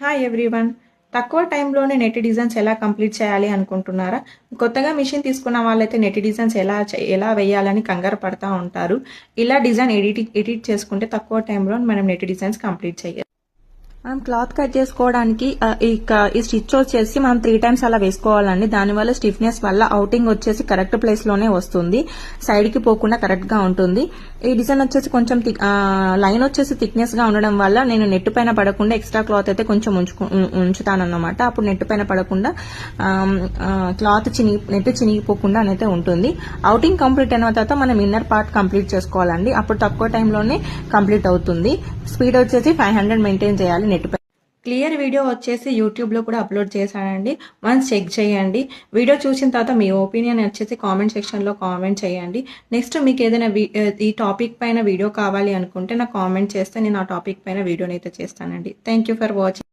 Hi everyone. తక్కువ టైంలోనే net designs ఎలా కంప్లీట్ చేయాలి అనుకుంటున్నారా? కొత్తగా మిషన్ తీసుకున్న వాళ్ళైతే నెట్ డిజైన్స్ ఎలా వేయాలని కంగారు పడతా ఉంటారు. ఇలా డిజైన్ ఎడిట్ చేసుకుంటే తక్కువ టైంలో మనం నెట్ డిజైన్స్ కంప్లీట్ చేయొచ్చు. మనం క్లాత్ కట్ చేసుకోవడానికి ఈ స్టిచ్ వచ్చేసి మనం 3 టైమ్స్ అలా వేసుకోవాలండి. దానివల్ల స్టిఫ్నెస్ వల్ల అవుటింగ్ వచ్చేసి కరెక్ట్ ప్లేస్ లోనే వస్తుంది, సైడ్ కి పోకుండా కరెక్ట్ గా ఉంటుంది. ఈ డిజైన్ వచ్చేసి కొంచెం లైన్ వచ్చేసి థిక్నెస్ గా ఉండడం వల్ల నేను నెట్ పైన పడకుండా ఎక్స్ట్రా క్లాత్ అయితే కొంచెం ఉంచుతానన్నమాట. అప్పుడు నెట్ పైన పడకుండా నెట్ చినిగిపోకుండా అయితే ఉంటుంది. అవుటింగ్ కంప్లీట్ అయిన తర్వాత మనం ఇన్నర్ పార్ట్ కంప్లీట్ చేసుకోవాలండి. అప్పుడు తక్కువ టైంలోనే కంప్లీట్ అవుతుంది. స్పీడ్ వచ్చేసి 500 మెయింటైన్ చేయాలి నెట్ పై. క్లియర్ వీడియో వచ్చేసి యూట్యూబ్లో కూడా అప్లోడ్ చేశానండి, వన్స్ చెక్ చేయండి. వీడియో చూసిన తర్వాత మీ ఒపీనియన్ వచ్చేసి కామెంట్ సెక్షన్లో కామెంట్ చేయండి. నెక్స్ట్ మీకు ఏదైనా ఈ టాపిక్ పైన వీడియో కావాలి అనుకుంటే నాకు కామెంట్ చేస్తే నేను ఆ టాపిక్ పైన వీడియోని అయితే చేస్తానండి. Thank you for watching.